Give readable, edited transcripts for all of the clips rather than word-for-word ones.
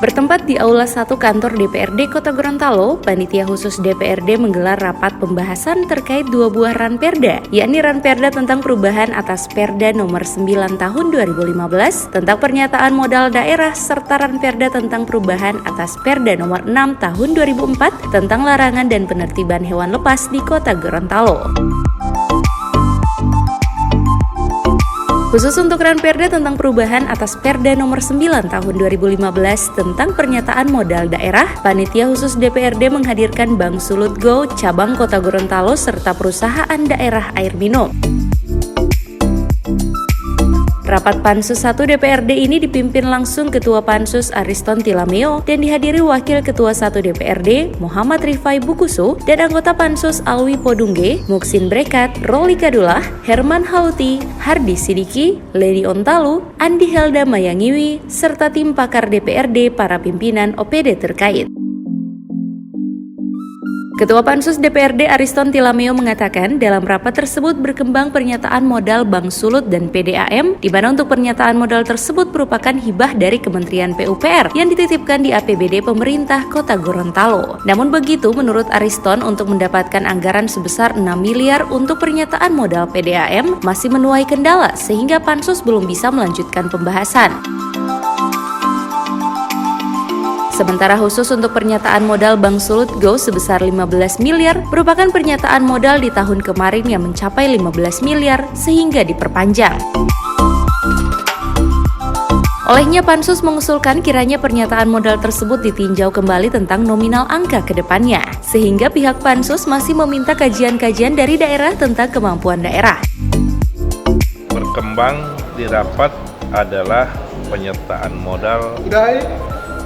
Bertempat di Aula 1 Kantor DPRD Kota Gorontalo, Panitia Khusus DPRD menggelar rapat pembahasan terkait dua buah ranperda, yakni ranperda tentang perubahan atas Perda Nomor 9 Tahun 2015 tentang pernyataan modal daerah serta ranperda tentang perubahan atas Perda Nomor 6 Tahun 2004 tentang larangan dan penertiban hewan lepas di Kota Gorontalo. Khusus untuk ranperda tentang perubahan atas Perda Nomor 9 Tahun 2015 tentang pernyataan modal daerah, Panitia Khusus DPRD menghadirkan Bank Sulut Go Cabang Kota Gorontalo serta perusahaan daerah air minum. Rapat Pansus 1 DPRD ini dipimpin langsung Ketua Pansus Ariston Tilameo dan dihadiri Wakil Ketua 1 DPRD Muhammad Rifai Bukusu dan anggota Pansus Alwi Podungge, Muksin Brekat, Roli Kadullah, Herman Hauti, Hardi Sidiki, Lady Ontalu, Andi Helda Mayangiwi, serta tim pakar DPRD para pimpinan OPD terkait. Ketua Pansus DPRD Ariston Tilameo mengatakan dalam rapat tersebut berkembang pernyataan modal Bank Sulut dan PDAM, di mana untuk pernyataan modal tersebut merupakan hibah dari Kementerian PUPR yang dititipkan di APBD pemerintah Kota Gorontalo. Namun begitu, menurut Ariston, untuk mendapatkan anggaran sebesar 6 miliar untuk pernyataan modal PDAM masih menuai kendala sehingga Pansus belum bisa melanjutkan pembahasan. Sementara khusus untuk pernyataan modal Bank Sulut Go sebesar 15 miliar merupakan pernyataan modal di tahun kemarin yang mencapai 15 miliar sehingga diperpanjang. Olehnya Pansus mengusulkan kiranya pernyataan modal tersebut ditinjau kembali tentang nominal angka ke depannya, sehingga pihak Pansus masih meminta kajian-kajian dari daerah tentang kemampuan daerah. Berkembang di rapat adalah penyertaan modal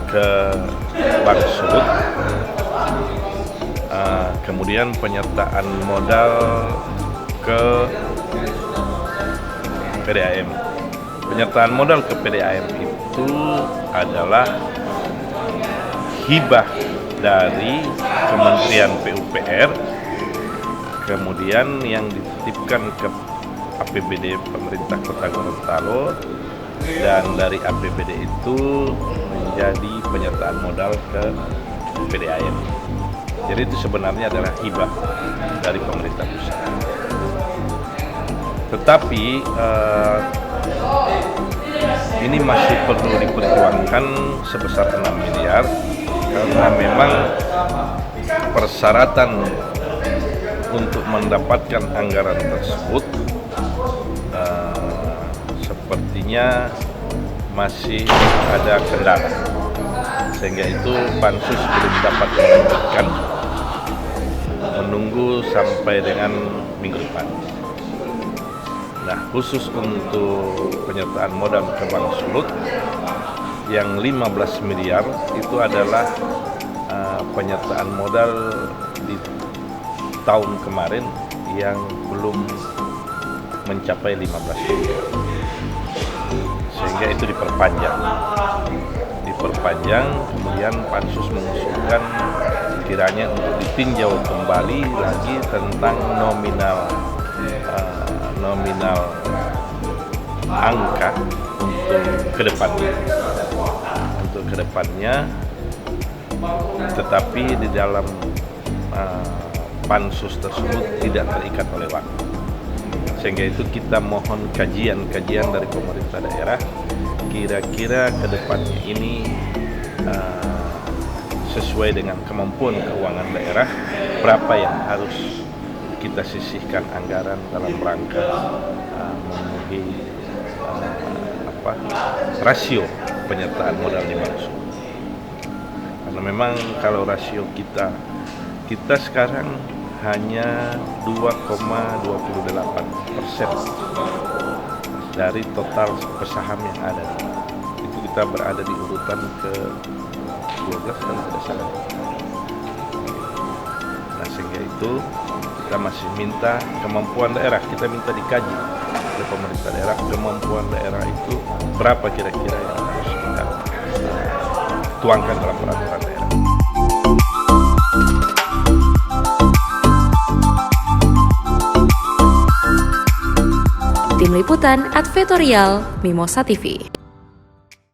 ke Bank Sulut, kemudian penyertaan modal ke PDAM. Penyertaan modal ke PDAM itu adalah hibah dari Kementerian PUPR, kemudian yang dititipkan ke APBD pemerintah Kota Gorontalo, dan dari APBD itu menjadi penyertaan modal ke PDAM. Jadi itu sebenarnya adalah hibah dari pemerintah pusat. Tetapi ini masih perlu diperjuangkan sebesar 6 miliar karena memang persyaratan untuk mendapatkan anggaran tersebut sepertinya masih ada kendala, sehingga itu Pansus belum dapat melanjutkan, menunggu sampai dengan minggu depan. Nah, khusus untuk penyertaan modal ke Bank Sulut yang 15 miliar itu adalah penyertaan modal di tahun kemarin yang belum mencapai 15 miliar. Sehingga itu diperpanjang, kemudian Pansus mengusulkan kiranya untuk ditinjau kembali lagi tentang nominal angka untuk kedepannya, tetapi di dalam Pansus tersebut tidak terikat oleh waktu. Sehingga itu kita mohon kajian dari pemerintah daerah, kira-kira ke depannya ini sesuai dengan kemampuan keuangan daerah, berapa yang harus kita sisihkan anggaran dalam rangka memenuhi rasio penyertaan modal di Bank Sulut. Karena memang kalau rasio kita sekarang hanya 2,28% dari total saham yang ada. Itu kita berada di urutan ke-12 kalau tidak salah. Nah, sehingga itu kita masih minta kemampuan daerah, kita minta dikaji oleh pemerintah daerah, kemampuan daerah itu berapa kira-kira yang harus kita tuangkan dalam peraturan daerah. Tim Liputan Advertorial Mimosa TV.